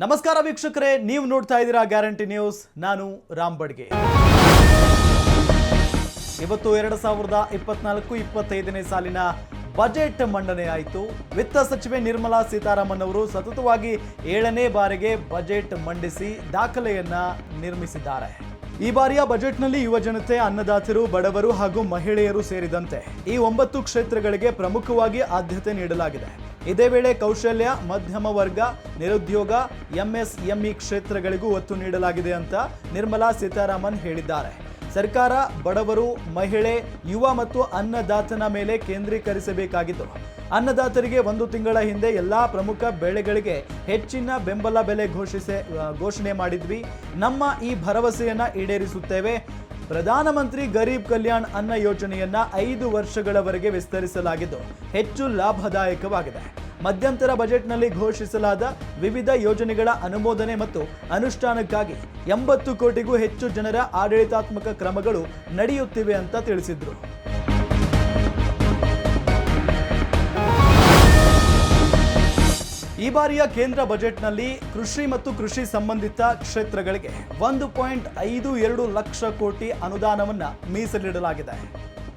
ನಮಸ್ಕಾರ ವೀಕ್ಷಕರೇ, ನೀವು ನೋಡ್ತಾ ಇದ್ದೀರಾ ಗ್ಯಾರಂಟಿ ನ್ಯೂಸ್. ನಾನು ರಾಮ್ ಬಡ್ಗೆ. ಇವತ್ತು 2024-25ನೇ ಸಾಲಿನ ಬಜೆಟ್ ಮಂಡನೆ ಆಯಿತು. ವಿತ್ತ ಸಚಿವೆ ನಿರ್ಮಲಾ ಸೀತಾರಾಮನ್ ಅವರು ಸತತವಾಗಿ 7ನೇ ಬಾರಿಗೆ ಬಜೆಟ್ ಮಂಡಿಸಿ ದಾಖಲೆಯನ್ನ ನಿರ್ಮಿಸಿದ್ದಾರೆ. ಈ ಬಾರಿಯ ಬಜೆಟ್ನಲ್ಲಿ ಯುವ ಜನತೆ, ಅನ್ನದಾತರು, ಬಡವರು ಹಾಗೂ ಮಹಿಳೆಯರು ಸೇರಿದಂತೆ ಈ 9 ಕ್ಷೇತ್ರಗಳಿಗೆ ಪ್ರಮುಖವಾಗಿ ಆದ್ಯತೆ ನೀಡಲಾಗಿದೆ. ಇದೇ ವೇಳೆ ಕೌಶಲ್ಯ, ಮಧ್ಯಮ ವರ್ಗ, ನಿರುದ್ಯೋಗ, ಎಂಎಸ್ಎಂಇ ಕ್ಷೇತ್ರಗಳಿಗೂ ಒತ್ತು ನೀಡಲಾಗಿದೆ ಅಂತ ನಿರ್ಮಲಾ ಸೀತಾರಾಮನ್ ಹೇಳಿದ್ದಾರೆ. ಸರ್ಕಾರ ಬಡವರು, ಮಹಿಳೆ, ಯುವ ಮತ್ತು ಅನ್ನದಾತನ ಮೇಲೆ ಕೇಂದ್ರೀಕರಿಸಬೇಕಾಗಿದ್ದು, ಅನ್ನದಾತರಿಗೆ 1 ತಿಂಗಳ ಹಿಂದೆ ಎಲ್ಲಾ ಪ್ರಮುಖ ಬೆಳೆಗಳಿಗೆ ಹೆಚ್ಚಿನ ಬೆಂಬಲ ಬೆಲೆ ಘೋಷಣೆ ಮಾಡಿದ್ವಿ. ನಮ್ಮ ಈ ಭರವಸೆಯನ್ನ ಈಡೇರಿಸುತ್ತೇವೆ. ಪ್ರಧಾನಮಂತ್ರಿ ಗರೀಬ್ ಕಲ್ಯಾಣ್ ಅನ್ನ ಯೋಜನೆಯನ್ನ 5 ವರ್ಷಗಳವರೆಗೆ ವಿಸ್ತರಿಸಲಾಗಿದ್ದು ಹೆಚ್ಚು ಲಾಭದಾಯಕವಾಗಿದೆ. ಮಧ್ಯಂತರ ಬಜೆಟ್ನಲ್ಲಿ ಘೋಷಿಸಲಾದ ವಿವಿಧ ಯೋಜನೆಗಳ ಅನುಮೋದನೆ ಮತ್ತು ಅನುಷ್ಠಾನಕ್ಕಾಗಿ 80 ಕೋಟಿಗೂ ಹೆಚ್ಚು ಜನರ ಆಡಳಿತಾತ್ಮಕ ಕ್ರಮಗಳು ನಡೆಯುತ್ತಿವೆ ಅಂತ ತಿಳಿಸಿದ್ರು. ಈ ಬಾರಿಯ ಕೇಂದ್ರ ಬಜೆಟ್ನಲ್ಲಿ ಕೃಷಿ ಮತ್ತು ಕೃಷಿ ಸಂಬಂಧಿತ ಕ್ಷೇತ್ರಗಳಿಗೆ 1.52 ಲಕ್ಷ ಕೋಟಿ ಅನುದಾನವನ್ನು ಮೀಸಲಿಡಲಾಗಿದೆ.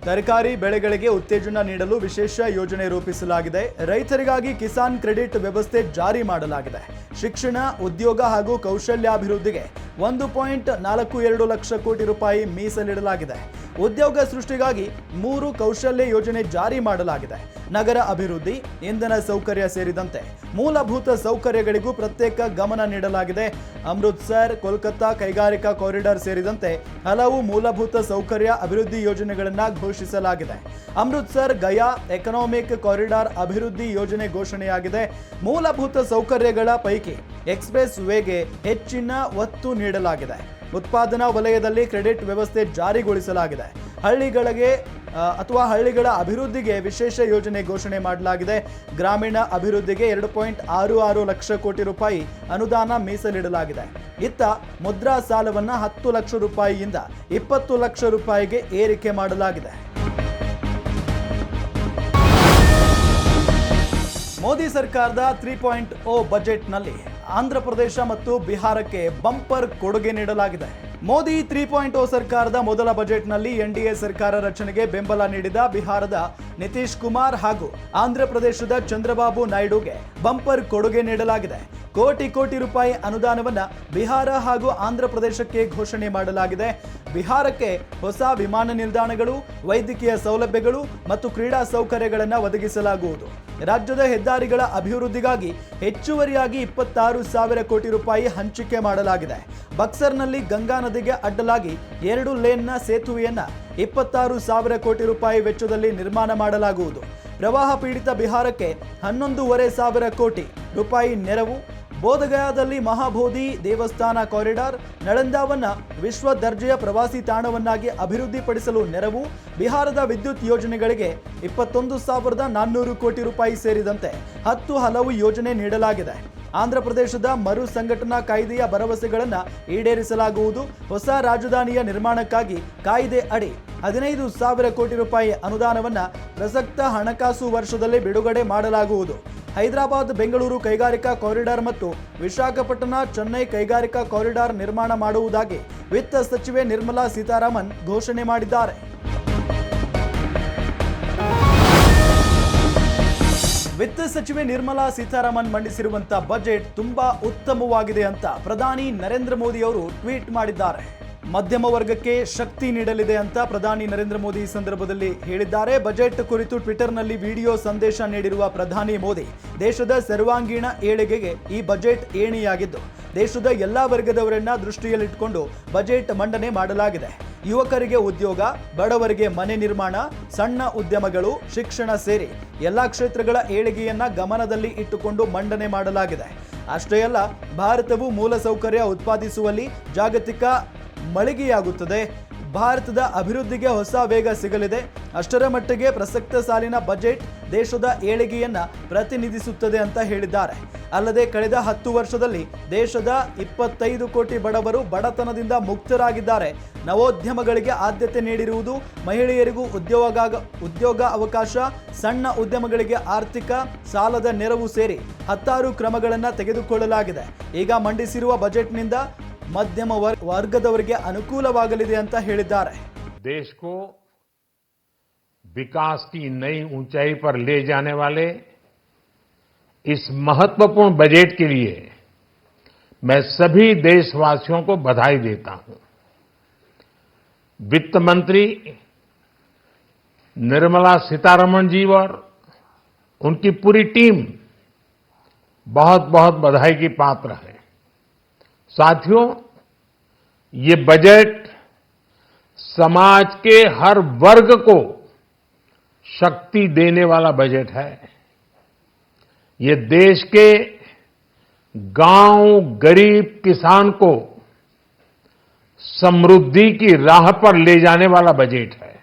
ತರಕಾರಿ ಬೆಳೆಗಳಿಗೆ ಉತ್ತೇಜನ ನೀಡಲು ವಿಶೇಷ ಯೋಜನೆ ರೂಪಿಸಲಾಗಿದೆ. ರೈತರಿಗಾಗಿ ಕಿಸಾನ್ ಕ್ರೆಡಿಟ್ ವ್ಯವಸ್ಥೆ ಜಾರಿ ಮಾಡಲಾಗಿದೆ. ಶಿಕ್ಷಣ, ಉದ್ಯೋಗ ಹಾಗೂ ಕೌಶಲ್ಯಾಭಿವೃದ್ಧಿಗೆ 1.42 ಲಕ್ಷ ಕೋಟಿ ರೂಪಾಯಿ ಮೀಸಲಿಡಲಾಗಿದೆ. ಉದ್ಯೋಗ ಸೃಷ್ಟಿಗಾಗಿ 3 ಕೌಶಲ್ಯ ಯೋಜನೆ ಜಾರಿ ಮಾಡಲಾಗಿದೆ. ನಗರ ಅಭಿವೃದ್ಧಿ, ಇಂಧನ ಸೌಕರ್ಯ ಸೇರಿದಂತೆ ಮೂಲಭೂತ ಸೌಕರ್ಯಗಳಿಗೂ ಪ್ರತ್ಯೇಕ ಗಮನ ನೀಡಲಾಗಿದೆ. ಅಮೃತ್ಸರ್, ಕೋಲ್ಕತ್ತಾ ಕೈಗಾರಿಕಾ ಕಾರಿಡಾರ್ ಸೇರಿದಂತೆ ಹಲವು ಮೂಲಭೂತ ಸೌಕರ್ಯ ಅಭಿವೃದ್ಧಿ ಯೋಜನೆಗಳನ್ನು ಘೋಷಿಸಲಾಗಿದೆ. ಅಮೃತ್ಸರ್ ಗಯಾ ಎಕನಾಮಿಕ್ ಕಾರಿಡಾರ್ ಅಭಿವೃದ್ಧಿ ಯೋಜನೆ ಘೋಷಣೆಯಾಗಿದೆ. ಮೂಲಭೂತ ಸೌಕರ್ಯಗಳ ಪೈಕಿ ಎಕ್ಸ್ಪ್ರೆಸ್ ವೇಗೆ ಹೆಚ್ಚಿನ ಒತ್ತು ನೀಡಲಾಗಿದೆ. ಉತ್ಪಾದನಾ ವಲಯದಲ್ಲಿ ಕ್ರೆಡಿಟ್ ವ್ಯವಸ್ಥೆ ಜಾರಿಗೊಳಿಸಲಾಗಿದೆ. ಹಳ್ಳಿಗಳ ಅಭಿವೃದ್ಧಿಗೆ ವಿಶೇಷ ಯೋಜನೆ ಘೋಷಣೆ ಮಾಡಲಾಗಿದೆ. ಗ್ರಾಮೀಣ ಅಭಿವೃದ್ಧಿಗೆ 2.66 ಲಕ್ಷ ಕೋಟಿ ರೂಪಾಯಿ ಅನುದಾನ ಮೀಸಲಿಡಲಾಗಿದೆ. ಇತ್ತ ಮುದ್ರಾ ಸಾಲವನ್ನು 10 ಲಕ್ಷ ರೂಪಾಯಿಯಿಂದ 20 ಲಕ್ಷ ರೂಪಾಯಿಗೆ ಏರಿಕೆ ಮಾಡಲಾಗಿದೆ. ಮೋದಿ ಸರ್ಕಾರದ 3.0 ಬಜೆಟ್ನಲ್ಲಿ ಆಂಧ್ರ ಪ್ರದೇಶ ಮತ್ತು ಬಿಹಾರಕ್ಕೆ ಬಂಪರ್ ಕೊಡುಗೆ ನೀಡಲಾಗಿದೆ. ಮೋದಿ 3.0 ಸರ್ಕಾರದ ಮೊದಲ ಬಜೆಟ್ನಲ್ಲಿ ಎನ್ಡಿಎ ಸರ್ಕಾರ ರಚನೆಗೆ ಬೆಂಬಲ ನೀಡಿದ ಬಿಹಾರದ ನಿತೀಶ್ ಕುಮಾರ್ ಹಾಗೂ ಆಂಧ್ರ ಪ್ರದೇಶದ ಚಂದ್ರಬಾಬು ನಾಯ್ಡುಗೆ ಬಂಪರ್ ಕೊಡುಗೆ ನೀಡಲಾಗಿದೆ. ಕೋಟಿ ರೂಪಾಯಿ ಅನುದಾನವನ್ನ ಬಿಹಾರ ಹಾಗೂ ಆಂಧ್ರ ಪ್ರದೇಶಕ್ಕೆ ಘೋಷಣೆ ಮಾಡಲಾಗಿದೆ. ಬಿಹಾರಕ್ಕೆ ಹೊಸ ವಿಮಾನ ನಿಲ್ದಾಣಗಳು, ವೈದ್ಯಕೀಯ ಸೌಲಭ್ಯಗಳು ಮತ್ತು ಕ್ರೀಡಾ ಸೌಕರ್ಯಗಳನ್ನು ಒದಗಿಸಲಾಗುವುದು. ರಾಜ್ಯದ ಹೆದ್ದಾರಿಗಳ ಅಭಿವೃದ್ಧಿಗಾಗಿ ಹೆಚ್ಚುವರಿಯಾಗಿ 26,000 ಕೋಟಿ ರೂಪಾಯಿ ಹಂಚಿಕೆ ಮಾಡಲಾಗಿದೆ. ಬಕ್ಸರ್ನಲ್ಲಿ ಗಂಗಾ ನದಿಗೆ ಅಡ್ಡಲಾಗಿ 2 ಲೇನ್ನ ಸೇತುವೆಯನ್ನ 26,000 ಕೋಟಿ ರೂಪಾಯಿ ವೆಚ್ಚದಲ್ಲಿ ನಿರ್ಮಾಣ ಮಾಡಲಾಗುವುದು. ಪ್ರವಾಹ ಪೀಡಿತ ಬಿಹಾರಕ್ಕೆ 11,500 ಕೋಟಿ ರೂಪಾಯಿ ನೆರವು. ಬೋಧಗಯಾದಲ್ಲಿ ಮಹಾಬೋಧಿ ದೇವಸ್ಥಾನ ಕಾರಿಡಾರ್, ನಳಂದಾವನ್ನ ವಿಶ್ವ ದರ್ಜೆಯ ಪ್ರವಾಸಿ ತಾಣವನ್ನಾಗಿ ಅಭಿವೃದ್ಧಿಪಡಿಸಲು ನೆರವು. ಬಿಹಾರದ ವಿದ್ಯುತ್ ಯೋಜನೆಗಳಿಗೆ 21,400 ಕೋಟಿ ರೂಪಾಯಿ ಸೇರಿದಂತೆ 10 ಹಲವು ಯೋಜನೆ ನೀಡಲಾಗಿದೆ. ಆಂಧ್ರ ಪ್ರದೇಶದ ಮರು ಸಂಘಟನಾ ಕಾಯ್ದೆಯ ಭರವಸೆಗಳನ್ನು ಈಡೇರಿಸಲಾಗುವುದು. ಹೊಸ ರಾಜಧಾನಿಯ ನಿರ್ಮಾಣಕ್ಕಾಗಿ ಕಾಯ್ದೆ ಅಡಿ 15,000 ಕೋಟಿ ರೂಪಾಯಿ ಅನುದಾನವನ್ನು ಪ್ರಸಕ್ತ ಹಣಕಾಸು ವರ್ಷದಲ್ಲಿ ಬಿಡುಗಡೆ ಮಾಡಲಾಗುವುದು. ಹೈದರಾಬಾದ್ ಬೆಂಗಳೂರು ಕೈಗಾರಿಕಾ ಕಾರಿಡಾರ್ ಮತ್ತು ವಿಶಾಖಪಟ್ಟಣ ಚೆನ್ನೈ ಕೈಗಾರಿಕಾ ಕಾರಿಡಾರ್ ನಿರ್ಮಾಣ ಮಾಡುವುದಾಗಿ ವಿತ್ತ ಸಚಿವೆ ನಿರ್ಮಲಾ ಸೀತಾರಾಮನ್ ಘೋಷಣೆ ಮಾಡಿದ್ದಾರೆ. ವಿತ್ತ ಸಚಿವೆ ನಿರ್ಮಲಾ ಸೀತಾರಾಮನ್ ಮಂಡಿಸಿರುವಂತಹ ಬಜೆಟ್ ತುಂಬಾ ಉತ್ತಮವಾಗಿದೆ ಅಂತ ಪ್ರಧಾನಿ ನರೇಂದ್ರ ಮೋದಿ ಅವರು ಟ್ವೀಟ್ ಮಾಡಿದ್ದಾರೆ. ಮಧ್ಯಮ ವರ್ಗಕ್ಕೆ ಶಕ್ತಿ ನೀಡಲಿದೆ ಅಂತ ಪ್ರಧಾನಿ ನರೇಂದ್ರ ಮೋದಿ ಈ ಸಂದರ್ಭದಲ್ಲಿ ಹೇಳಿದ್ದಾರೆ. ಬಜೆಟ್ ಕುರಿತು ಟ್ವಿಟರ್ನಲ್ಲಿ ವಿಡಿಯೋ ಸಂದೇಶ ನೀಡಿರುವ ಪ್ರಧಾನಿ ಮೋದಿ, ದೇಶದ ಸರ್ವಾಂಗೀಣ ಏಳಿಗೆಗೆ ಈ ಬಜೆಟ್ ಏಣಿಯಾಗಿದ್ದು, ದೇಶದ ಎಲ್ಲಾ ವರ್ಗದವರನ್ನ ದೃಷ್ಟಿಯಲ್ಲಿಟ್ಟುಕೊಂಡು ಬಜೆಟ್ ಮಂಡನೆ ಮಾಡಲಾಗಿದೆ. ಯುವಕರಿಗೆ ಉದ್ಯೋಗ, ಬಡವರಿಗೆ ಮನೆ ನಿರ್ಮಾಣ, ಸಣ್ಣ ಉದ್ಯಮಗಳು, ಶಿಕ್ಷಣ ಸೇರಿ ಎಲ್ಲಾ ಕ್ಷೇತ್ರಗಳ ಏಳಿಗೆಯನ್ನ ಗಮನದಲ್ಲಿ ಇಟ್ಟುಕೊಂಡು ಮಂಡನೆ ಮಾಡಲಾಗಿದೆ. ಅಷ್ಟೇ ಅಲ್ಲ, ಭಾರತವು ಮೂಲಸೌಕರ್ಯ ಉತ್ಪಾದಿಸುವಲ್ಲಿ ಜಾಗತಿಕ ಮಳಿಗೆಯಾಗುತ್ತದೆ. ಭಾರತದ ಅಭಿವೃದ್ಧಿಗೆ ಹೊಸ ವೇಗ ಸಿಗಲಿದೆ. ಅಷ್ಟರ ಮಟ್ಟಿಗೆ ಪ್ರಸಕ್ತ ಸಾಲಿನ ಬಜೆಟ್ ದೇಶದ ಏಳಿಗೆಯನ್ನ ಪ್ರತಿನಿಧಿಸುತ್ತದೆ ಅಂತ ಹೇಳಿದ್ದಾರೆ. ಅಲ್ಲದೆ ಕಳೆದ 10 ವರ್ಷದಲ್ಲಿ ದೇಶದ 25 ಕೋಟಿ ಬಡವರು ಬಡತನದಿಂದ ಮುಕ್ತರಾಗಿದ್ದಾರೆ. ನವೋದ್ಯಮಗಳಿಗೆ ಆದ್ಯತೆ ನೀಡಿರುವುದು, ಮಹಿಳೆಯರಿಗೂ ಉದ್ಯೋಗ ಅವಕಾಶ, ಸಣ್ಣ ಉದ್ಯಮಗಳಿಗೆ ಆರ್ಥಿಕ ಸಾಲದ ನೆರವು ಸೇರಿ 10 ಕ್ರಮಗಳನ್ನು ತೆಗೆದುಕೊಳ್ಳಲಾಗಿದೆ. ಈಗ ಮಂಡಿಸಿರುವ ಬಜೆಟ್ನಿಂದ ಮಧ್ಯಮ ವರ್ಗದವರಿಗೆ ಅನುಕೂಲವಾಗಲಿದೆ ಅಂತ ಹೇಳಿದ್ದಾರೆ. देश को विकास की नई ऊंचाई पर ले जाने वाले इस महत्वपूर्ण बजट के लिए मैं सभी देशवासियों को बधाई देता हूं. वित्त मंत्री निर्मला सीतारमण जी और उनकी पूरी टीम बहुत बहुत बधाई की पात्र है. साथियों, ये बजट समाज के हर वर्ग को शक्ति देने वाला बजट है. ये देश के गांव गरीब किसान को समृद्धि की राह पर ले जाने वाला बजट है.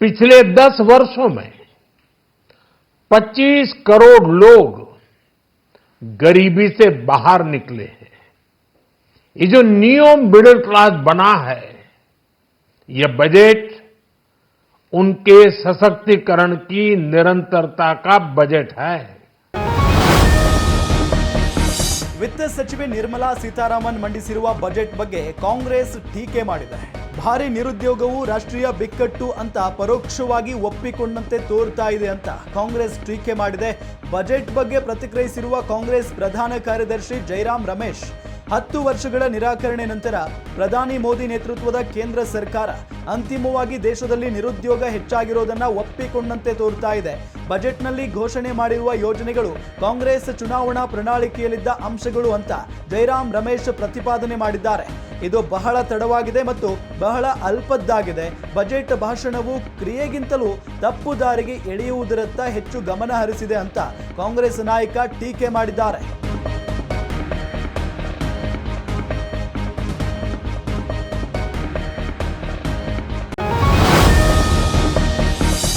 पिछले 10 वर्षों में 25 करोड़ लोग गरीबी से बाहर निकले हैं. ये जो न्यू मिडिल क्लास बना है, यह बजट उनके सशक्तिकरण की निरंतरता का बजट है. ವಿತ್ತ ಸಚಿವೆ ನಿರ್ಮಲಾ ಸೀತಾರಾಮನ್ ಮಂಡಿಸಿರುವ ಬಜೆಟ್ ಬಗ್ಗೆ ಕಾಂಗ್ರೆಸ್ ಟೀಕೆ ಮಾಡಿದೆ. ಭಾರಿ ನಿರುದ್ಯೋಗವು ರಾಷ್ಟ್ರೀಯ ಬಿಕ್ಕಟ್ಟು ಅಂತ ಪರೋಕ್ಷವಾಗಿ ಒಪ್ಪಿಕೊಂಡಂತೆ ತೋರ್ತಾ ಇದೆ ಅಂತ ಕಾಂಗ್ರೆಸ್ ಟೀಕೆ ಮಾಡಿದೆ. ಬಜೆಟ್ ಬಗ್ಗೆ ಪ್ರತಿಕ್ರಿಯಿಸಿರುವ ಕಾಂಗ್ರೆಸ್ ಪ್ರಧಾನ ಕಾರ್ಯದರ್ಶಿ ಜೈರಾಮ್ ರಮೇಶ್, 10 ವರ್ಷಗಳ ನಿರಾಕರಣೆ ನಂತರ ಪ್ರಧಾನಿ ಮೋದಿ ನೇತೃತ್ವದ ಕೇಂದ್ರ ಸರ್ಕಾರ ಅಂತಿಮವಾಗಿ ದೇಶದಲ್ಲಿ ನಿರುದ್ಯೋಗ ಹೆಚ್ಚಾಗಿರೋದನ್ನ ಒಪ್ಪಿಕೊಂಡಂತೆ ತೋರ್ತಾ ಇದೆ. ಬಜೆಟ್ನಲ್ಲಿ ಘೋಷಣೆ ಮಾಡಿರುವ ಯೋಜನೆಗಳು ಕಾಂಗ್ರೆಸ್ ಚುನಾವಣಾ ಪ್ರಣಾಳಿಕೆಯಲ್ಲಿದ್ದ ಅಂಶಗಳು ಅಂತ ಜೈರಾಮ್ ರಮೇಶ್ ಪ್ರತಿಪಾದನೆ ಮಾಡಿದ್ದಾರೆ. ಇದು ಬಹಳ ತಡವಾಗಿದೆ ಮತ್ತು ಬಹಳ ಅಲ್ಪದ್ದಾಗಿದೆ. ಬಜೆಟ್ ಭಾಷಣವು ಕ್ರಿಯೆಗಿಂತಲೂ ತಪ್ಪು ದಾರಿಗೆ ಎಳೆಯುವುದರತ್ತ ಹೆಚ್ಚು ಗಮನ ಹರಿಸಿದೆ ಅಂತ ಕಾಂಗ್ರೆಸ್ ನಾಯಕ ಟೀಕೆ ಮಾಡಿದ್ದಾರೆ.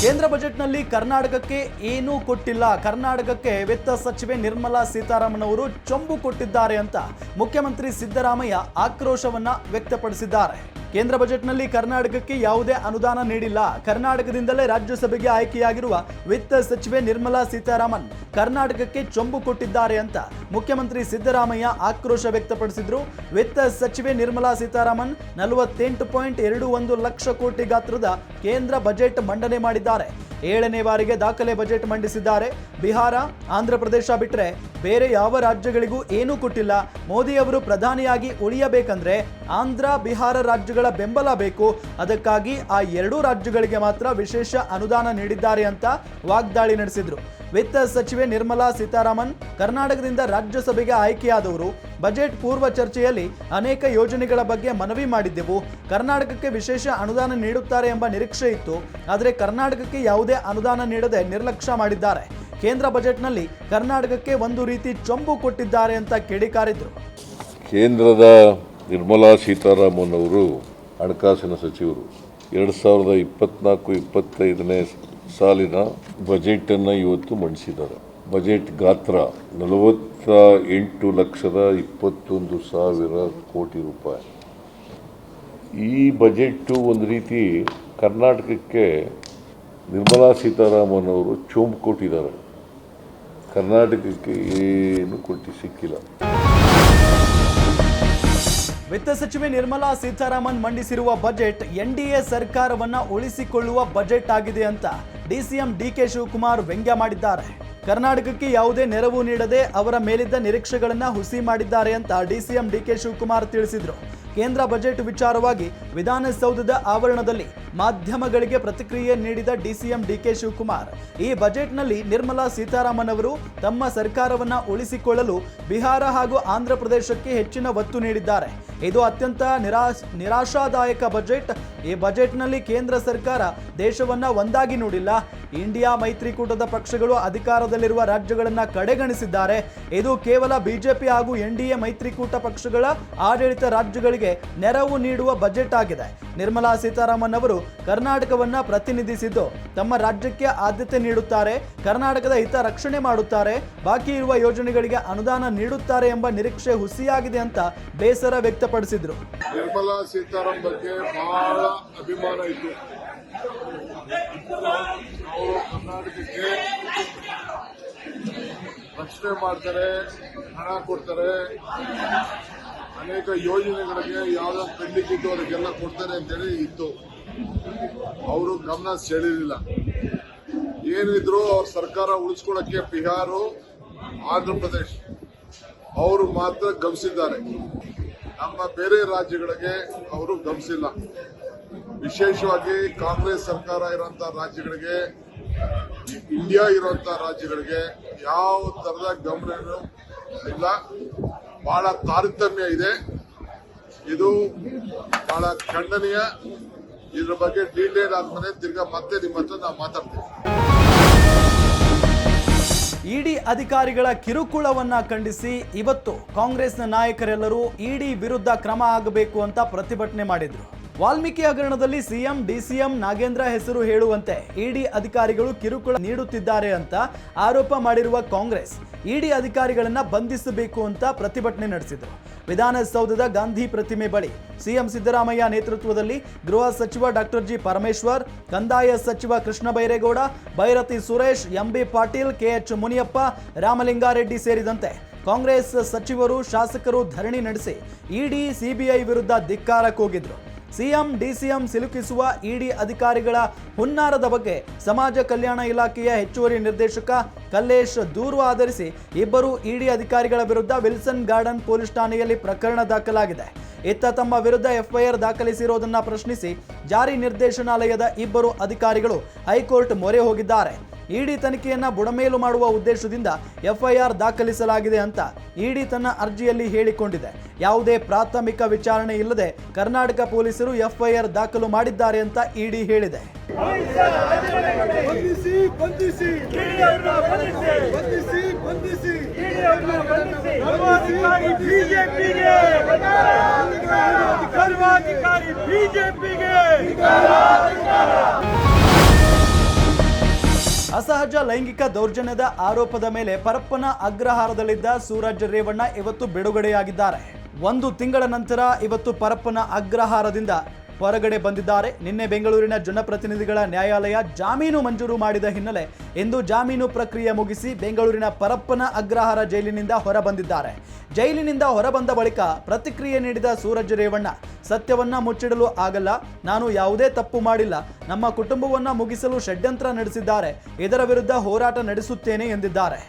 ಕೇಂದ್ರ ಬಜೆಟ್ನಲ್ಲಿ ಕರ್ನಾಟಕಕ್ಕೆ ಏನೂ ಕೊಟ್ಟಿಲ್ಲ, ಕರ್ನಾಟಕಕ್ಕೆ ವಿತ್ತ ಸಚಿವೆ ನಿರ್ಮಲಾ ಸೀತಾರಾಮನ್ ಅವರು ಚೊಂಬು ಕೊಟ್ಟಿದ್ದಾರೆ ಅಂತ ಮುಖ್ಯಮಂತ್ರಿ ಸಿದ್ದರಾಮಯ್ಯ ಆಕ್ರೋಶವನ್ನ ವ್ಯಕ್ತಪಡಿಸಿದ್ದಾರೆ. ಕೇಂದ್ರ ಬಜೆಟ್ನಲ್ಲಿ ಕರ್ನಾಟಕಕ್ಕೆ ಯಾವುದೇ ಅನುದಾನ ನೀಡಿಲ್ಲ. ಕರ್ನಾಟಕದಿಂದಲೇ ರಾಜ್ಯಸಭೆಗೆ ಆಯ್ಕೆಯಾಗಿರುವ ವಿತ್ತ ಸಚಿವೆ ನಿರ್ಮಲಾ ಸೀತಾರಾಮನ್ ಕರ್ನಾಟಕಕ್ಕೆ ಚೊಂಬು ಕೊಟ್ಟಿದ್ದಾರೆ ಅಂತ ಮುಖ್ಯಮಂತ್ರಿ ಸಿದ್ದರಾಮಯ್ಯ ಆಕ್ರೋಶ ವ್ಯಕ್ತಪಡಿಸಿದ್ರು. ವಿತ್ತ ಸಚಿವೆ ನಿರ್ಮಲಾ ಸೀತಾರಾಮನ್ 48.21 ಲಕ್ಷ ಕೋಟಿ ಗಾತ್ರದ ಕೇಂದ್ರ ಬಜೆಟ್ ಮಂಡನೆ ಮಾಡಿದ್ದಾರೆ. 7ನೇ ಬಾರಿಗೆ ದಾಖಲೆ ಬಜೆಟ್ ಮಂಡಿಸಿದ್ದಾರೆ. ಬಿಹಾರ, ಆಂಧ್ರ ಪ್ರದೇಶ ಬಿಟ್ಟರೆ ಬೇರೆ ಯಾವ ರಾಜ್ಯಗಳಿಗೂ ಏನೂ ಕೊಟ್ಟಿಲ್ಲ. ಮೋದಿ ಅವರು ಪ್ರಧಾನಿಯಾಗಿ ಉಳಿಯಬೇಕಂದ್ರೆ ಆಂಧ್ರ, ಬಿಹಾರ ರಾಜ್ಯಗಳ ಬೆಂಬಲ ಬೇಕು. ಅದಕ್ಕಾಗಿ ಆ 2 ರಾಜ್ಯಗಳಿಗೆ ಮಾತ್ರ ವಿಶೇಷ ಅನುದಾನ ನೀಡಿದ್ದಾರೆ ಅಂತ ವಾಗ್ದಾಳಿ ನಡೆಸಿದ್ರು. ವಿತ್ತ ಸಚಿವೆ ನಿರ್ಮಲಾ ಸೀತಾರಾಮನ್ ಕರ್ನಾಟಕದಿಂದ ರಾಜ್ಯಸಭೆಗೆ ಆಯ್ಕೆಯಾದವರು. ಬಜೆಟ್ ಪೂರ್ವ ಚರ್ಚೆಯಲ್ಲಿ ಅನೇಕ ಯೋಜನೆಗಳ ಬಗ್ಗೆ ಮನವಿ ಮಾಡಿದ್ದೆವು. ಕರ್ನಾಟಕಕ್ಕೆ ವಿಶೇಷ ಅನುದಾನ ನೀಡುತ್ತಾರೆ ಎಂಬ ನಿರೀಕ್ಷೆ ಇತ್ತು. ಆದರೆ ಕರ್ನಾಟಕಕ್ಕೆ ಯಾವುದೇ ಅನುದಾನ ನೀಡದೆ ನಿರ್ಲಕ್ಷ್ಯ ಮಾಡಿದ್ದಾರೆ. ಕೇಂದ್ರ ಬಜೆಟ್ನಲ್ಲಿ ಕರ್ನಾಟಕಕ್ಕೆ ಒಂದು ರೀತಿ ಚೊಂಬು ಕೊಟ್ಟಿದ್ದಾರೆ ಅಂತ ಕಿಡಿಕಾರಿದ್ರು. ಕೇಂದ್ರದ ನಿರ್ಮಲಾ ಸೀತಾರಾಮನ್ ಅವರು ಹಣಕಾಸಿನ ಸಚಿವರು 2024-25ನೇ ಸಾಲಿನ ಬಜೆಟನ್ನು ಇವತ್ತು ಮಂಡಿಸಿದ್ದಾರೆ. ಬಜೆಟ್ ಗಾತ್ರ 48,21,000 ಕೋಟಿ ರೂಪಾಯಿ. ಈ ಬಜೆಟ್ಟು ಒಂದು ರೀತಿ ಕರ್ನಾಟಕಕ್ಕೆ ನಿರ್ಮಲಾ ಸೀತಾರಾಮನ್ ಅವರು ಚೊಂಬು ಕೊಟ್ಟಿದ್ದಾರೆ. ಕರ್ನಾಟಕಕ್ಕೆ ಏನು ಸಿಕ್ಕಿಲ್ಲ. ವಿತ್ತ ಸಚಿವೆ ನಿರ್ಮಲಾ ಸೀತಾರಾಮನ್ ಮಂಡಿಸಿರುವ ಬಜೆಟ್ ಎನ್ಡಿಎ ಸರ್ಕಾರವನ್ನ ಉಳಿಸಿಕೊಳ್ಳುವ ಬಜೆಟ್ ಆಗಿದೆ ಅಂತ ಡಿಸಿಎಂ ಡಿಕೆ ಶಿವಕುಮಾರ್ ವ್ಯಂಗ್ಯ ಮಾಡಿದ್ದಾರೆ. ಕರ್ನಾಟಕಕ್ಕೆ ಯಾವುದೇ ನೆರವು ನೀಡದೆ ಅವರ ಮೇಲಿದ್ದ ನಿರೀಕ್ಷೆಗಳನ್ನ ಹುಸಿ ಮಾಡಿದ್ದಾರೆ ಅಂತ ಡಿಸಿಎಂ ಡಿಕೆ ಶಿವಕುಮಾರ್ ತಿಳಿಸಿದರು. ಕೇಂದ್ರ ಬಜೆಟ್ ವಿಚಾರವಾಗಿ ವಿಧಾನಸೌಧದ ಆವರಣದಲ್ಲಿ ಮಾಧ್ಯಮಗಳಿಗೆ ಪ್ರತಿಕ್ರಿಯೆ ನೀಡಿದ ಡಿಸಿಎಂ ಡಿಕೆ ಶಿವಕುಮಾರ್, ಈ ಬಜೆಟ್ನಲ್ಲಿ ನಿರ್ಮಲಾ ಸೀತಾರಾಮನ್ ಅವರು ತಮ್ಮ ಸರ್ಕಾರವನ್ನ ಉಳಿಸಿಕೊಳ್ಳಲು ಬಿಹಾರ ಹಾಗೂ ಆಂಧ್ರ ಪ್ರದೇಶಕ್ಕೆ ಹೆಚ್ಚಿನ ಒತ್ತು ನೀಡಿದ್ದಾರೆ. ಇದು ಅತ್ಯಂತ ನಿರಾಶಾದಾಯಕ ಬಜೆಟ್. ಈ ಬಜೆಟ್ನಲ್ಲಿ ಕೇಂದ್ರ ಸರ್ಕಾರ ದೇಶವನ್ನ ಒಂದಾಗಿ ನೋಡಿಲ್ಲ. ಇಂಡಿಯಾ ಮೈತ್ರಿಕೂಟದ ಪಕ್ಷಗಳು ಅಧಿಕಾರದಲ್ಲಿರುವ ರಾಜ್ಯಗಳನ್ನು ಕಡೆಗಣಿಸಿದ್ದಾರೆ. ಇದು ಕೇವಲ ಬಿಜೆಪಿ ಹಾಗೂ ಎನ್ಡಿಎ ಮೈತ್ರಿಕೂಟ ಪಕ್ಷಗಳ ಆಡಳಿತ ರಾಜ್ಯಗಳಿಗೆ ನೆರವು ನೀಡುವ ಬಜೆಟ್ ಆಗಿದೆ. ನಿರ್ಮಲಾ ಸೀತಾರಾಮನ್ ಅವರು ಕರ್ನಾಟಕವನ್ನ ಪ್ರತಿನಿಧಿಸಿದ್ದು ತಮ್ಮ ರಾಜ್ಯಕ್ಕೆ ಆದ್ಯತೆ ನೀಡುತ್ತಾರೆ, ಕರ್ನಾಟಕದ ಹಿತ ರಕ್ಷಣೆ ಮಾಡುತ್ತಾರೆ, ಬಾಕಿ ಇರುವ ಯೋಜನೆಗಳಿಗೆ ಅನುದಾನ ನೀಡುತ್ತಾರೆ ಎಂಬ ನಿರೀಕ್ಷೆ ಹುಸಿಯಾಗಿದೆ ಅಂತ ಬೇಸರ ವ್ಯಕ್ತಪಡಿಸಿದ್ರು. ನಿರ್ಮಲಾ ಸೀತಾರಾಮನ್ ಬಗ್ಗೆ ಬಹಳ ಅಭಿಮಾನ ಇತ್ತು. ಅವರು ಕರ್ನಾಟಕಕ್ಕೆ ರಕ್ಷಣೆ ಮಾಡ್ತಾರೆ, ಹಣ ಕೊಡ್ತಾರೆ, ಅನೇಕ ಯೋಜನೆಗಳಿಗೆ ಯಾವ್ದಾದ್ರು ಪೆಂಡಿಂಗ್ ಇದ್ದು ಅವರಿಗೆಲ್ಲ ಕೊಡ್ತಾರೆ ಅಂತೇಳಿ ಇತ್ತು. ಅವರು ಗಮನ ಸೆಳೆಯಲಿಲ್ಲ. ಏನಿದ್ರು ಅವ್ರ ಸರ್ಕಾರ ಉಳಿಸ್ಕೊಳ್ಳಕ್ಕೆ ಬಿಹಾರ, ಆಂಧ್ರ ಪ್ರದೇಶ ಅವರು ಮಾತ್ರ ಗಮನಿಸಿದ್ದಾರೆ. ನಮ್ಮ ಬೇರೆ ರಾಜ್ಯಗಳಿಗೆ ಅವರು ಗಮನಿಸಿಲ್ಲ. ವಿಶೇಷವಾಗಿ ಕಾಂಗ್ರೆಸ್ ಸರ್ಕಾರ ಇರುವಂತಹ ರಾಜ್ಯಗಳಿಗೆ, ಇಂಡಿಯಾ ಇರುವಂತಹ ರಾಜ್ಯಗಳಿಗೆ ಯಾವ ತರದ ಗಮನ ಇಲ್ಲ. ಬಹಳ ತಾರತಮ್ಯ ಇದೆ. ಇದು ಬಹಳ ಖಂಡನೀಯ. ಇದ್ರ ಬಗ್ಗೆ ಡೀಟೇಲ್ ಆದ್ಮೇಲೆ ತಿರ್ಗಾ ಮತ್ತೆ ನಿಮ್ಮ ಹತ್ರ ನಾವು ಮಾತಾಡ್ತೀವಿ. ಇಡಿ ಅಧಿಕಾರಿಗಳ ಕಿರುಕುಳವನ್ನ ಖಂಡಿಸಿ ಇವತ್ತು ಕಾಂಗ್ರೆಸ್ನ ನಾಯಕರೆಲ್ಲರೂ ಇಡಿ ವಿರುದ್ಧ ಕ್ರಮ ಆಗಬೇಕು ಅಂತ ಪ್ರತಿಭಟನೆ ಮಾಡಿದ್ರು. ವಾಲ್ಮೀಕಿ ಹಗರಣದಲ್ಲಿ ಸಿಎಂ ಡಿಸಿಎಂ ನಾಗೇಂದ್ರ ಹೆಸರು ಹೇಳುವಂತೆ ಇಡಿ ಅಧಿಕಾರಿಗಳು ಕಿರುಕುಳ ನೀಡುತ್ತಿದ್ದಾರೆ ಅಂತ ಆರೋಪ ಮಾಡಿರುವ ಕಾಂಗ್ರೆಸ್ ಇಡಿ ಅಧಿಕಾರಿಗಳನ್ನ ಬಂಧಿಸಬೇಕು ಅಂತ ಪ್ರತಿಭಟನೆ ನಡೆಸಿದ್ರು. ವಿಧಾನಸೌಧದ ಗಾಂಧಿ ಪ್ರತಿಮೆ ಬಳಿ ಸಿಎಂ ಸಿದ್ದರಾಮಯ್ಯ ನೇತೃತ್ವದಲ್ಲಿ ಗೃಹ ಸಚಿವ ಡಾಕ್ಟರ್ ಜಿ ಪರಮೇಶ್ವರ್, ಕಂದಾಯ ಸಚಿವ ಕೃಷ್ಣ ಬೈರೇಗೌಡ, ಬೈರತಿ ಸುರೇಶ್, ಎಂಬಿ ಪಾಟೀಲ್, ಕೆಎಚ್ ಮುನಿಯಪ್ಪ, ರಾಮಲಿಂಗಾರೆಡ್ಡಿ ಸೇರಿದಂತೆ ಕಾಂಗ್ರೆಸ್ ಸಚಿವರು, ಶಾಸಕರು ಧರಣಿ ನಡೆಸಿ ಇಡಿ ಸಿಬಿಐ ವಿರುದ್ಧ ಧಿಕ್ಕಾರ ಕೂಗಿದ್ರು. ಸಿಎಂ ಡಿಸಿಎಂ ಸಿಲುಕಿಸುವ ಇಡಿ ಅಧಿಕಾರಿಗಳ ಹುನ್ನಾರದ ಬಗ್ಗೆ ಸಮಾಜ ಕಲ್ಯಾಣ ಇಲಾಖೆಯ ಹೆಚ್ಚುವರಿ ನಿರ್ದೇಶಕ ಕಲ್ಲೇಶ್ ದೂರು ಆಧರಿಸಿ ಇಬ್ಬರು ಇಡಿ ಅಧಿಕಾರಿಗಳ ವಿರುದ್ಧ ವಿಲ್ಸನ್ ಗಾರ್ಡನ್ ಪೊಲೀಸ್ ಠಾಣೆಯಲ್ಲಿ ಪ್ರಕರಣ ದಾಖಲಾಗಿದೆ. ಇತ್ತ ತಮ್ಮ ವಿರುದ್ಧ ಎಫ್ಐಆರ್ ದಾಖಲಿಸಿರುವುದನ್ನು ಪ್ರಶ್ನಿಸಿ ಜಾರಿ ನಿರ್ದೇಶನಾಲಯದ ಇಬ್ಬರು ಅಧಿಕಾರಿಗಳು ಹೈಕೋರ್ಟ್ ಮೊರೆ ಹೋಗಿದ್ದಾರೆ. ಇಡಿ ತನಿಖೆಯನ್ನ ಬುಡಮೇಲು ಮಾಡುವ ಉದ್ದೇಶದಿಂದ ಎಫ್ಐಆರ್ ದಾಖಲಿಸಲಾಗಿದೆ ಅಂತ ಇಡಿ ತನ್ನ ಅರ್ಜಿಯಲ್ಲಿ ಹೇಳಿಕೊಂಡಿದೆ. ಯಾವುದೇ ಪ್ರಾಥಮಿಕ ವಿಚಾರಣೆ ಇಲ್ಲದೆ ಕರ್ನಾಟಕ ಪೊಲೀಸರು ಎಫ್ಐಆರ್ ದಾಖಲು ಮಾಡಿದ್ದಾರೆ ಅಂತ ಇಡಿ ಹೇಳಿದೆ. ಅಸಹಜ ಲೈಂಗಿಕ ದೌರ್ಜನ್ಯದ ಆರೋಪದ ಮೇಲೆ ಪರಪ್ಪನ ಅಗ್ರಹಾರದಲ್ಲಿದ್ದ ಸೂರಜ್ ರೇವಣ್ಣ ಇವತ್ತು ಬಿಡುಗಡೆಯಾಗಿದ್ದಾರೆ. 1 ತಿಂಗಳ ನಂತರ ಇವತ್ತು ಪರಪ್ಪನ ಅಗ್ರಹಾರದಿಂದ ಹೊರಗಡೆ ಬಂದಿದ್ದಾರೆ. ನಿನ್ನೆ ಬೆಂಗಳೂರಿನ ಜನಪ್ರತಿನಿಧಿಗಳ ನ್ಯಾಯಾಲಯ ಜಾಮೀನು ಮಂಜೂರು ಮಾಡಿದ ಹಿನ್ನೆಲೆ ಇಂದು ಜಾಮೀನು ಪ್ರಕ್ರಿಯೆ ಮುಗಿಸಿ ಬೆಂಗಳೂರಿನ ಪರಪ್ಪನ ಅಗ್ರಹಾರ ಜೈಲಿನಿಂದ ಹೊರಬಂದಿದ್ದಾರೆ. ಜೈಲಿನಿಂದ ಹೊರಬಂದ ಬಳಿಕ ಪ್ರತಿಕ್ರಿಯೆ ನೀಡಿದ ಸೂರಜ್ ರೇವಣ್ಣ, ಸತ್ಯವನ್ನ ಮುಚ್ಚಿಡಲು ಆಗಲ್ಲ, ನಾನು ಯಾವುದೇ ತಪ್ಪು ಮಾಡಿಲ್ಲ, ನಮ್ಮ ಕುಟುಂಬವನ್ನ ಮುಗಿಸಲು ಷಡ್ಯಂತ್ರ ನಡೆಸಿದ್ದಾರೆ, ಇದರ ವಿರುದ್ಧ ಹೋರಾಟ ನಡೆಸುತ್ತೇನೆ ಎಂದಿದ್ದಾರೆ.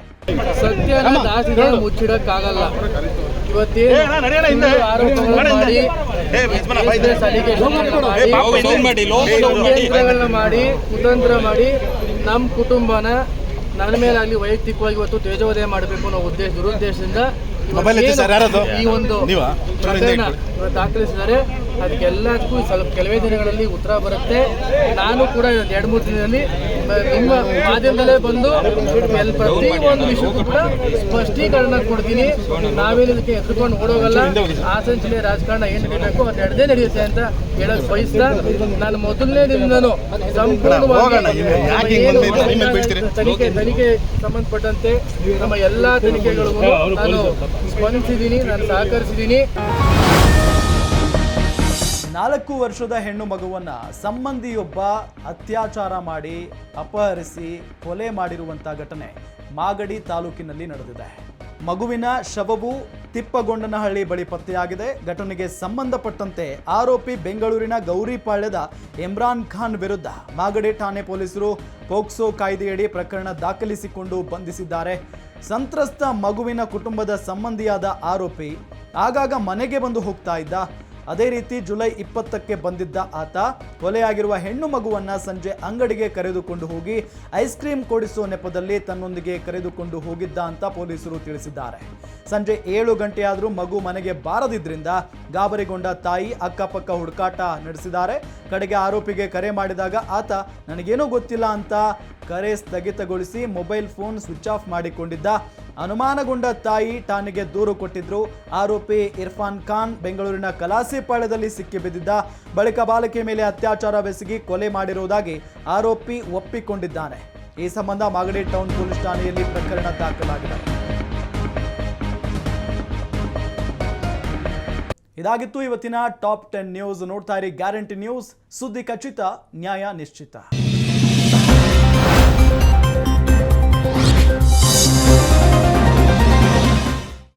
ಸತ್ಯನ ದಾಖಲೆಗಳನ್ನು ಮುಚ್ಚಿಡಕ್ಕಾಗಲ್ಲ. ಇವತ್ತೇನು ಆರೋಪಗಳನ್ನು ಮಾಡಿ ಕುತಂತ್ರ ಮಾಡಿ ನಮ್ಮ ಕುಟುಂಬನ ನನ್ನ ಮೇಲಾಗಲಿ ವೈಯಕ್ತಿಕವಾಗಿ ಇವತ್ತು ತೇಜೋವಧೆ ಮಾಡಬೇಕು ಅನ್ನೋ ದುರುದ್ದೇಶದಿಂದ ಈ ಒಂದು ಪ್ರಕರಣ ದಾಖಲಿಸಿದ್ದಾರೆ. ಅದಕ್ಕೆಲ್ಲದಕ್ಕೂ ಸ್ವಲ್ಪ ಕೆಲವೇ ದಿನಗಳಲ್ಲಿ ಉತ್ತರ ಬರುತ್ತೆ. ನಾನು ಕೂಡ 2-3 ದಿನದಲ್ಲಿ ನಿಮ್ಮ ಮಾಧ್ಯಮದಲ್ಲೇ ಬಂದು ಪ್ರತಿ ಒಂದು ವಿಷಯಕ್ಕೂ ಕೂಡ ಸ್ಪಷ್ಟೀಕರಣ ಕೊಡ್ತೀನಿ. ನಾವೇನದಕ್ಕೆ ಎದುರ್ಕೊಂಡು ಓಡೋಗಲ್ಲ. ಆಸಂಚನೆ ರಾಜಕಾರಣ ಏನು ನಡೀಬೇಕು ಅದು ನಡೆದೇ ನಡೆಯುತ್ತೆ ಅಂತ ಹೇಳಕ್ ಬಯಸ್ತಾ, ನಾನು ಮೊದಲನೇ ದಿನದೂ ಸಂಪೂರ್ಣವಾಗಿ ತನಿಖೆ ಸಂಬಂಧಪಟ್ಟಂತೆ ನಮ್ಮ ಎಲ್ಲಾ ತನಿಖೆಗಳಿಗೂ ನಾನು ಸ್ಪಂದಿಸಿದ್ದೀನಿ, ನಾನು ಸಹಕರಿಸಿದ್ದೀನಿ. 4 ವರ್ಷದ ಹೆಣ್ಣು ಮಗುವನ್ನ ಸಂಬಂಧಿಯೊಬ್ಬ ಅತ್ಯಾಚಾರ ಮಾಡಿ ಅಪಹರಿಸಿ ಕೊಲೆ ಮಾಡಿರುವಂತಹ ಘಟನೆ ಮಾಗಡಿ ತಾಲೂಕಿನಲ್ಲಿ ನಡೆದಿದೆ. ಮಗುವಿನ ಶವವು ತಿಪ್ಪಗೊಂಡನಹಳ್ಳಿ ಬಳಿ ಪತ್ತೆಯಾಗಿದೆ. ಘಟನೆಗೆ ಸಂಬಂಧಪಟ್ಟಂತೆ ಆರೋಪಿ ಬೆಂಗಳೂರಿನ ಗೌರಿಪಾಳ್ಯದ ಇಮ್ರಾನ್ ಖಾನ್ ವಿರುದ್ಧ ಮಾಗಡಿ ಠಾಣೆ ಪೊಲೀಸರು ಪೋಕ್ಸೋ ಕಾಯ್ದೆಯಡಿ ಪ್ರಕರಣ ದಾಖಲಿಸಿಕೊಂಡು ಬಂಧಿಸಿದ್ದಾರೆ. ಸಂತ್ರಸ್ತ ಮಗುವಿನ ಕುಟುಂಬದ ಸಂಬಂಧಿಯಾದ ಆರೋಪಿ ಆಗಾಗ ಮನೆಗೆ ಬಂದು ಹೋಗ್ತಾ ಇದ್ದ. ಅದೇ ರೀತಿ ಜುಲೈ 20ಕ್ಕೆ ಬಂದಿದ್ದ ಆತ ಕೊಲೆಯಾಗಿರುವ ಹೆಣ್ಣು ಮಗುವನ್ನ ಸಂಜೆ ಅಂಗಡಿಗೆ ಕರೆದುಕೊಂಡು ಹೋಗಿ ಐಸ್ ಕ್ರೀಮ್ ಕೊಡಿಸೋ ನೆಪದಲ್ಲಿ ತನ್ನೊಂದಿಗೆ ಕರೆದುಕೊಂಡು ಹೋಗಿದ್ದ ಅಂತ ಪೊಲೀಸರು ತಿಳಿಸಿದ್ದಾರೆ. ಸಂಜೆ 7 ಗಂಟೆಯಾದರೂ ಮಗು ಮನೆಗೆ ಬಾರದಿದ್ರಿಂದ ಗಾಬರಿಗೊಂಡ ತಾಯಿ ಅಕ್ಕಪಕ್ಕ ಹುಡುಕಾಟ ನಡೆಸಿದ್ದಾರೆ. ಕಡೆಗೆ ಆರೋಪಿಗೆ ಕರೆ ಮಾಡಿದಾಗ ಆತ ನನಗೇನೂ ಗೊತ್ತಿಲ್ಲ ಅಂತ ಕರೆ ಸ್ಥಗಿತಗೊಳಿಸಿ ಮೊಬೈಲ್ ಫೋನ್ ಸ್ವಿಚ್ ಆಫ್ ಮಾಡಿಕೊಂಡಿದ್ದ. ಅನುಮಾನಗೊಂಡ ತಾಯಿ ಠಾಣೆಗೆ ದೂರು ಕೊಟ್ಟಿದ್ರು. ಆರೋಪಿ ಇರ್ಫಾನ್ ಖಾನ್ ಬೆಂಗಳೂರಿನ ಕಲಾಸಿಪಾಳ್ಯದಲ್ಲಿ ಸಿಕ್ಕಿಬಿದ್ದಿದ್ದ. ಬಳಿಕ ಬಾಲಕಿಯ ಮೇಲೆ ಅತ್ಯಾಚಾರವೆಸಗಿ ಕೊಲೆ ಮಾಡಿರುವುದಾಗಿ ಆರೋಪಿ ಒಪ್ಪಿಕೊಂಡಿದ್ದಾನೆ. ಈ ಸಂಬಂಧ ಮಾಗಡಿ ಟೌನ್ ಪೊಲೀಸ್ ಠಾಣೆಯಲ್ಲಿ ಪ್ರಕರಣ ದಾಖಲಾಗಿದೆ. ಇದಾಗಿತ್ತು ಇವತ್ತಿನ ಟಾಪ್ 10 ನ್ಯೂಸ್. ನೋಡ್ತಾ ಇರಿ ಗ್ಯಾರಂಟಿ ನ್ಯೂಸ್, ಸುದ್ದಿ ಖಚಿತ, ನ್ಯಾಯ ನಿಶ್ಚಿತ.